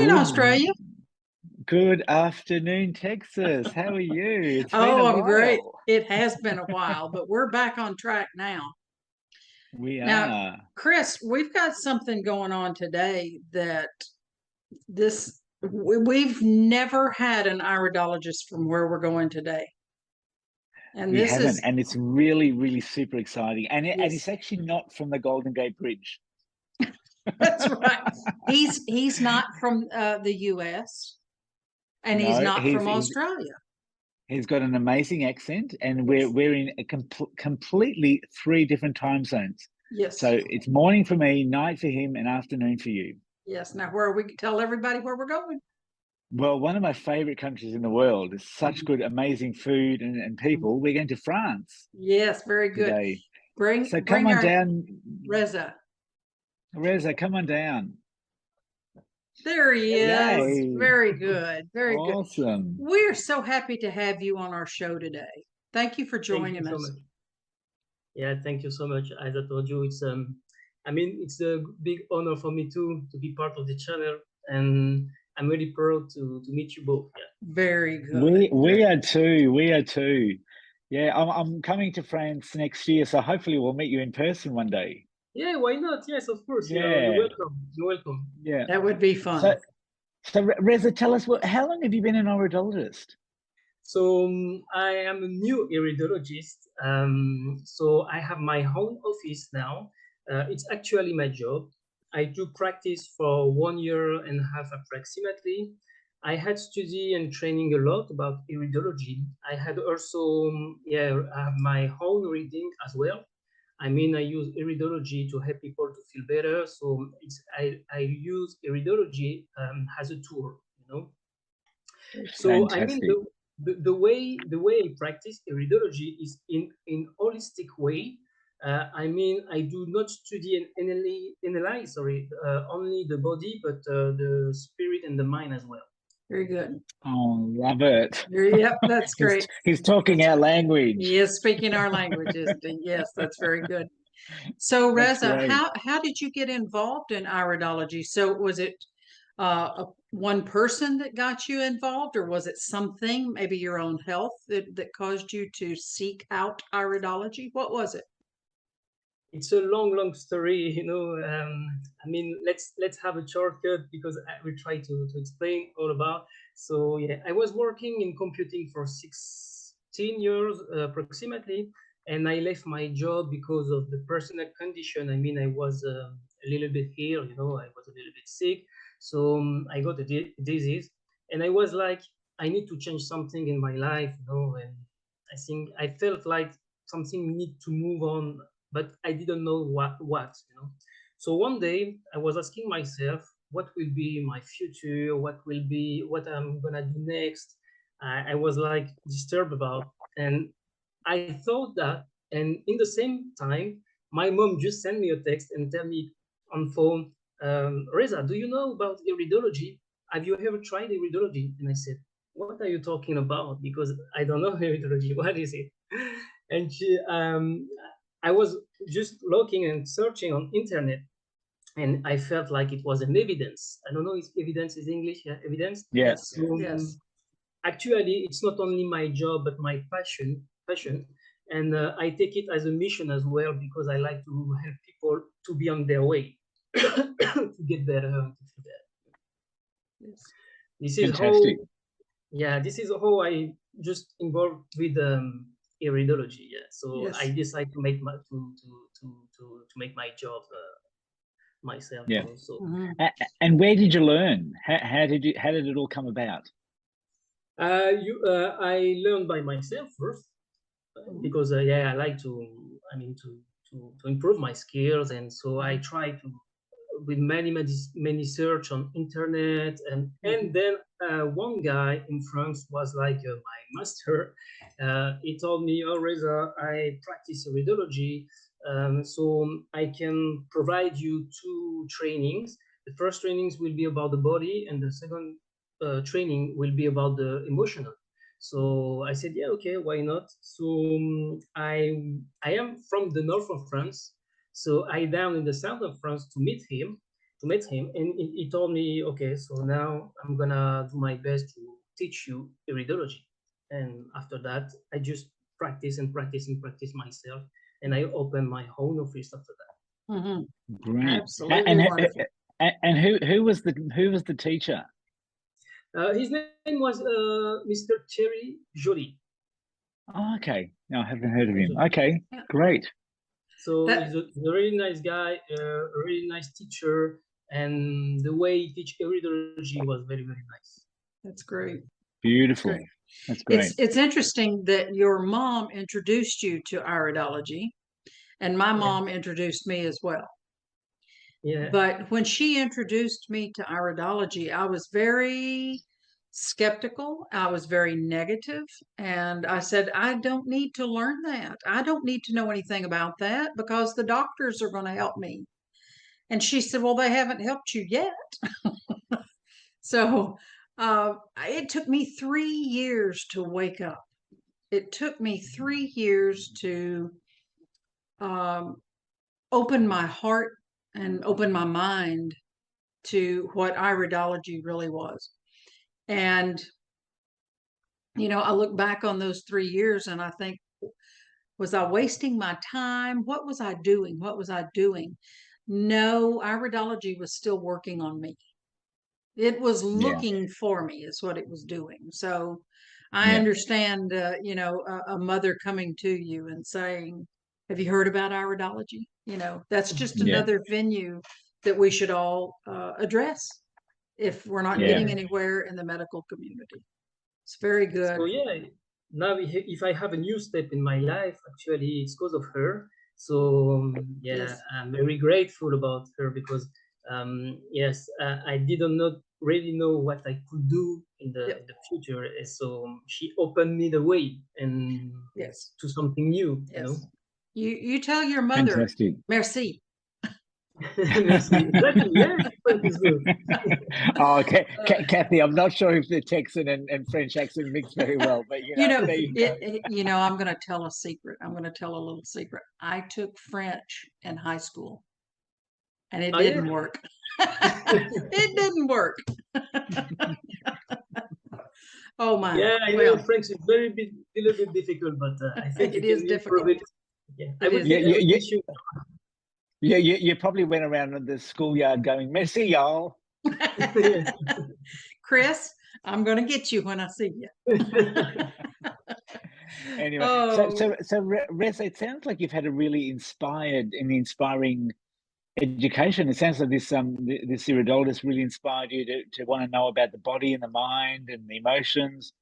morning, Australia. Good afternoon, Texas. How are you? It's been Oh, a I'm great. while. It has been a while, but we're back on track now. We Now, are. Chris, we've got something going on today that we've never had an iridologist from where we're going today. And We this haven't, is, and it's really, really super exciting. And yes, it's actually not from the Golden Gate Bridge. that's right. He's not from the US and he's No, not he's from he's Australia. he's got an amazing accent, and we're Yes. we're in a completely three different time zones. Yes. So it's morning for me, night for him, and afternoon for you. Yes. Now, where we tell everybody where we're going. Well, one of my favorite countries in the world is such good, amazing food and people. We're going to France Yes, very good. today. So come Bring on our down, Reza. Reza, come on down. There he is. Yay. Very good. Very good. Awesome. We're so happy to have you on our show today. Thank you for Thank you joining so us. much. Yeah, thank you so much. As I told you, I mean, it's a big honor for me too to be part of the channel, and I'm really proud to meet you both. Yeah. Very good. We are too. We are too. Yeah, I'm coming to France next year, so hopefully we'll meet you in person one day. Yeah, why not? Yes, of course. You're Yeah, welcome. You're welcome. yeah. That would be fun. So Reza, tell us how long have you been an iridologist? So I am a new iridologist. So I have my own office now. It's actually my job. I do practice for 1.5 years approximately. I had study and training a lot about iridology. I had also, I have my own reading as well. I mean, I use iridology to help people to feel better. So I use iridology as a tool, you know. So I mean, Fantastic. the way I practice iridology is in holistic way. I mean, I do not study and analyze, only the body, but the spirit and the mind as well. Very good. Oh, love it. Yep, that's great. He's talking our language. He is speaking our language, isn't he? Yes, that's very good. So Reza, how did you get involved in iridology? So was it one person that got you involved, or was it something, maybe your own health that caused you to seek out iridology? What was it? It's a long story, you know. I mean, let's have a shortcut because I will try to explain all about. So yeah, I was working in computing for 16 years approximately, and I left my job because of the personal condition. I mean, I was a little bit ill, you know, I was a little bit sick, so I got a disease, and I was like, I need to change something in my life, you know, and I think I felt like something need to move on, but I didn't know what, you know. So one day I was asking myself, what will be my future? What I'm gonna do next? I was like disturbed about, and I thought that, and in the same time, my mom just sent me a text and tell me on phone, Reza, do you know about iridology? Have you ever tried iridology? And I said, what are you talking about? Because I don't know iridology. What is it? And I was just looking and searching on internet, and I felt like it was an evidence. I don't know if evidence is English. Yeah, evidence. Yes. So, Yes. actually, it's not only my job but my passion, and I take it as a mission as well because I like to help people to be on their way to get better. To feel better. Yes. This is Fantastic. this is how I just involved with iridology. Yeah, so Yes. I decided to make make my job myself. Yeah. Also. And where did you learn? How did it all come about? I learned by myself first because I like to, I mean, to improve my skills, and so I try to with many search on internet, and then one guy in France was like my master. He told me, oh Reza, I practice iridology, so I can provide you 2 trainings. The first trainings will be about the body, and the second training will be about the emotional. So I said, yeah, okay, why not? So I am from the north of France, so I down in the south of France to meet him, meet him, and he told me, okay, so now I'm gonna do my best to teach you iridology. And after that, I just practice and practice and practice myself, and I opened my own office after that. Mm-hmm. Great. Absolutely wonderful. And who was the teacher? His name was Mr. Thierry Joly. Oh, okay. No, I haven't heard of him. Okay, great. So he's a really nice guy, a really nice teacher, and the way he teach iridology was very, very nice. That's great. Beautiful. Great. That's great. It's interesting that your mom introduced you to iridology, and my mom introduced me as well. Yeah. But when she introduced me to iridology, I was very skeptical. I was very negative, and I said, I don't need to learn that. I don't need to know anything about that because the doctors are going to help me. And she said, well, they haven't helped you yet. So it took me 3 years to wake up. It took me 3 years to open my heart and open my mind to what iridology really was. And, you know, I look back on those 3 years and I think, was I wasting my time? What was I doing? What was I doing? No, iridology was still working on me. It was looking for me is what it was doing. So I understand, you know, a mother coming to you and saying, have you heard about iridology? You know, that's just another venue that we should all address if we're not getting anywhere in the medical community. It's very good. So yeah, now if I have a new step in my life, actually it's because of her. So Yes. I'm very grateful about her because yes, I didn't not really know what I could do in the future. So she opened me the way and Yes. to something new. Yes. You know. You tell your mother, Fantastic. merci. Merci. Exactly. Yeah, French is good. Oh, okay. Kathy, I'm not sure if the Texan and French accent mix very well, but you know, there you go. You know, I'm going to tell a secret. I'm going to tell a little secret. I took French in high school, and it didn't work. It didn't work. Oh my! Yeah, I know French is a little bit difficult, but I think it is difficult. Yeah, I would teach you. Yeah, you probably went around the schoolyard going, "Merci, y'all." Chris, I'm going to get you when I see you. Anyway, so Rez, it sounds like you've had a really inspiring education. It sounds like this iridologist really inspired you to want to know about the body and the mind and the emotions.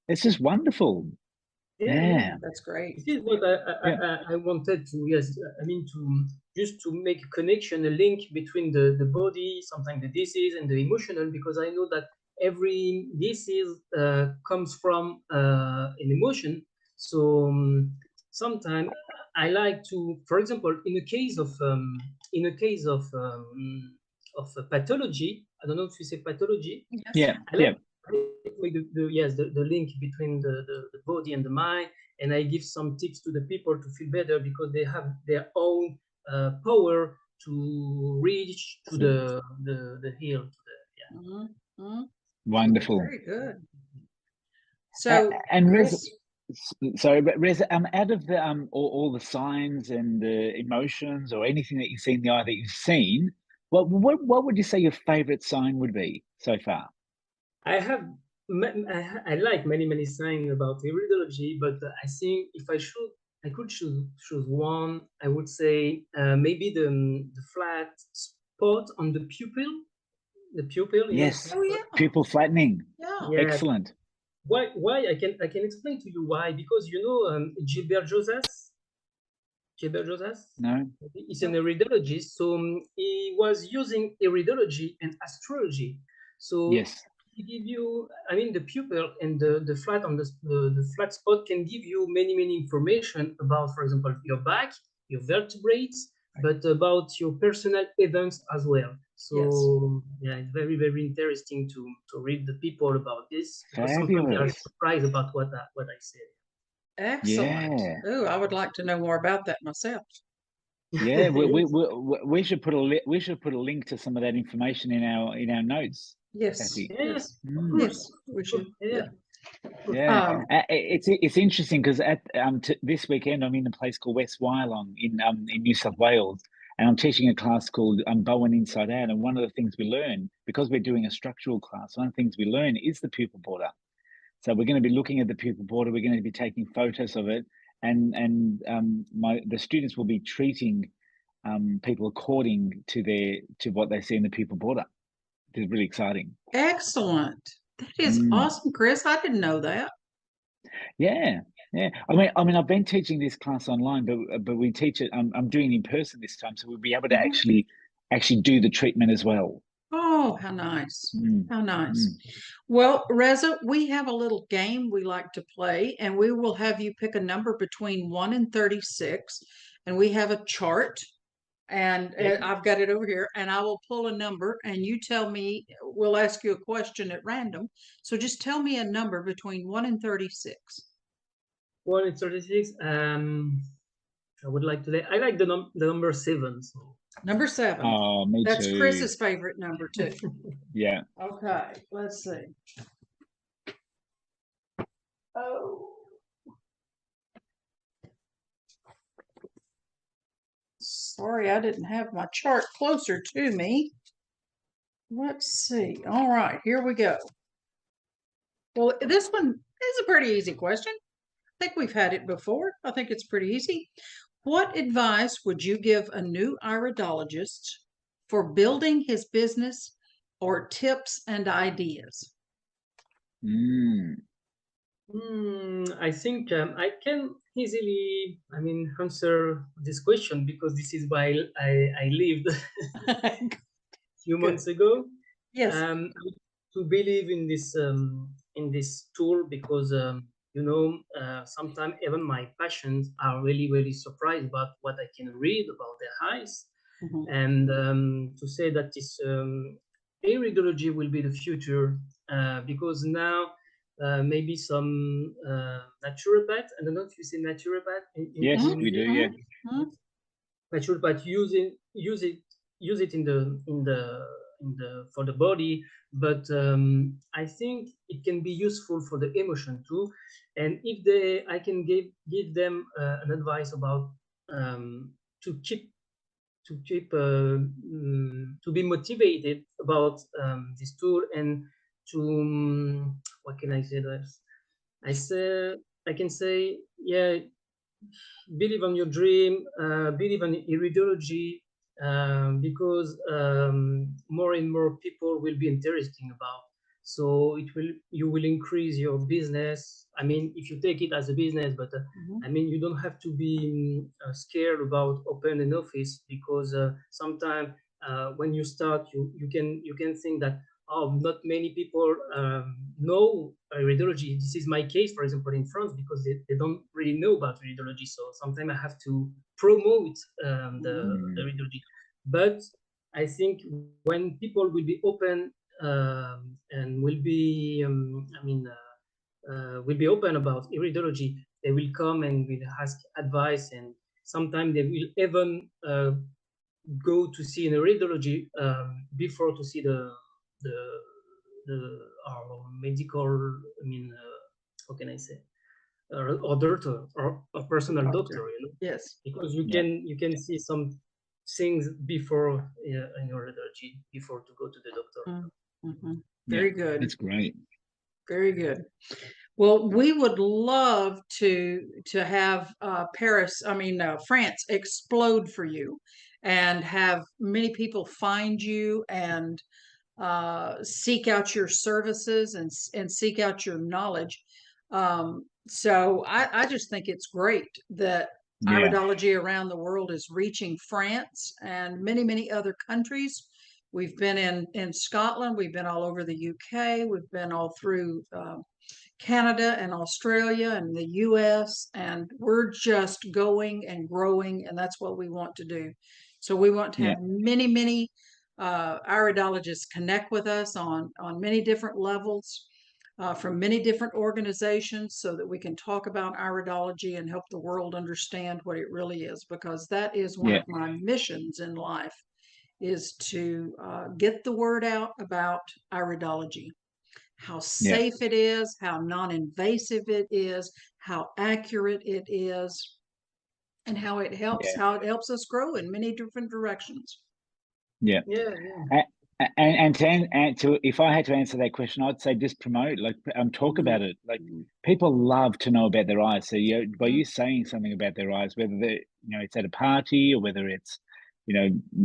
It's just wonderful. Yeah. That's great. This is what I wanted to, yes, I mean, just to make a connection, a link between the body, sometimes the disease, and the emotional, because I know that every disease comes from an emotion. So sometimes I like to, for example, in a case of a pathology, I don't know if you say pathology. Yes. The link between the body and the mind, and I give some tips to the people to feel better because they have their own power to reach to the heal. Wonderful. Very good. So and Rez, out of the all the signs and the emotions or anything that you see in the eye that you've seen, what would you say your favorite sign would be so far? I like many signs about iridology, but I think if I could choose one, I would say maybe the flat spot on the pupil. The pupil. Yes. Pupil flattening. Yeah. Excellent. Why I can explain to you why, because you know Gilbert Josas. No. He's an iridologist, so he was using iridology and astrology. So yes. he give you, I mean, the pupil and the flat on the flat spot can give you many information about, for example, your back, your vertebrates, but about your personal events as well. So yeah, it's very interesting to read the people about this, because sometimes they are surprised about what I said. Excellent. Oh, I would like to know more about that myself. Yeah, we should put a link to some of that information in our notes, Yes, Kathy. Yeah, yes, of Mm. course, yes, we of should. course. Yeah, Yeah, Um, it's interesting because at this weekend I'm in a place called West Wyalong in New South Wales, and I'm teaching a class called Bowen Inside Out. And one of the things we learn, because we're doing a structural class, one of the things we learn is the pupil border. So we're going to be looking at the pupil border. We're going to be taking photos of it, and the students will be treating people according to what they see in the pupil border. It's really exciting. Excellent. That is Mm. awesome, Chris. I didn't know that. Yeah, yeah. I mean, I've been teaching this class online, but we teach it. I'm doing it in person this time, so we'll be able to Mhm. actually do the treatment as well. Oh, how nice. Mm, How nice. mm. Well, Reza, we have a little game we like to play, and we will have you pick a number between 1 and 36. And we have a chart, and okay. I've got it over here, and I will pull a number, and you tell me, we'll ask you a question at random. So just tell me a number between 1 and 36. 1 and 36. I would like to. I like the number 7. So Number 7. Oh, me That's too. Chris's favorite number, too. Yeah. Okay, let's see. Oh. Sorry, I didn't have my chart closer to me. Let's see. All right, here we go. Well, this one is a pretty easy question. I think we've had it before. I think it's pretty easy. What advice would you give a new iridologist for building his business or tips and ideas? Mm. I think I can easily, answer this question because this is why I lived few Good. months ago. Yes. To believe in this tool because sometimes even my patients are really really surprised about what I can read about their eyes, Mhm. and to say that this iridology will be the future because now maybe some naturopath. I don't know if you say naturopath Yes, in Mhm, we do. English. Yeah. mhm, Naturopath use it in the for the body, but I think it can be useful for the emotion too. And if I can give them an advice about um, to to be motivated about this tool and to what can I say this? I can say, yeah, believe on your dream, believe in iridology, because more and more people will be interesting about. So you will increase your business. I mean, if you take it as a business, but mhm. I mean, you don't have to be scared about open an office because sometimes when you start, you can think that not many people know iridology. This is my case, for example, in France, because they don't really know about iridology. So sometimes I have to promote the Mm. iridology. But I think when people will be open and will be open about iridology, they will come and will ask advice, and sometimes they will even go to see an iridology before to see the our medical. How can I say? Or doctor or a personal Doctor. doctor, Yes. because Yeah. you can see some things before in your iridology before to go to the doctor. Mhm. Yeah. Very good. That's great. Very good. Well, we would love to have France explode for you, and have many people find you and seek out your services and seek out your knowledge. So I just think it's great that Yeah. iridology around the world is reaching France and many, many other countries. We've been in Scotland, we've been all over the UK, we've been all through Canada and Australia and the US, and we're just going and growing, and that's what we want to do. So we want to Yeah. have many, many iridologists connect with us on many different levels. from many different organizations so that we can talk about iridology and help the world understand what it really is, because that is one of my missions in life, is to get the word out about iridology, how safe it is, how non-invasive it is, how accurate it is, and how it helps us grow in many different directions. Yeah. And to if I had to answer that question, I'd say just promote, like talk about it. Like people love to know about their eyes. So by you saying something about their eyes, whether it's at a party or whether it's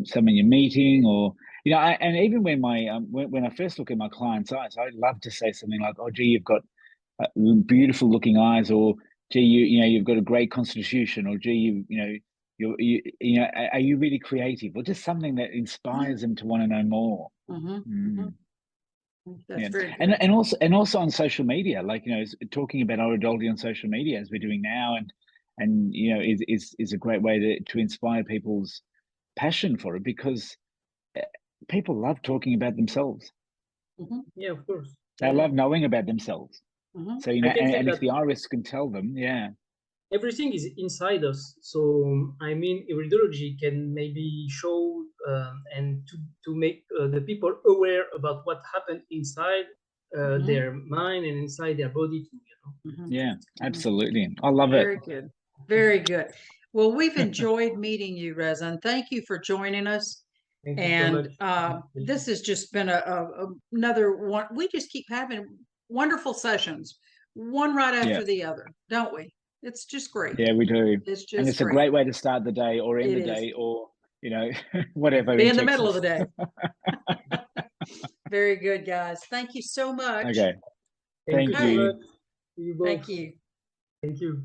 someone you're meeting, or and even when when I first look at my clients' eyes, I love to say something like, "Oh, gee, you've got beautiful looking eyes," or "Gee, you've got a great constitution," or "Gee, are you really creative?" Or just something that inspires them to want to know more. That's very good. And also on social media, like talking about iridology on social media as we're doing now, and is a great way to inspire people's passion for it, because people love talking about themselves. Yeah, of course. They love knowing about themselves. So and if the iris can tell them, everything is inside us. So I mean, iridology can maybe show and to make the people aware about what happened inside their mind and inside their body too. Yeah, absolutely. I love it. Very good. Very good. Well, we've enjoyed meeting you, Rezah, and thank you for joining us. Thank you so much. This has just been another one. We just keep having wonderful sessions, one right after the other, don't we? It's just great. Yeah, we do. It's just and it's great. A great way to start the day or end the day, or whatever. Be in the middle of the day. Very good, guys. Thank you so much. Okay. Thank you. You both. Thank you. Thank you.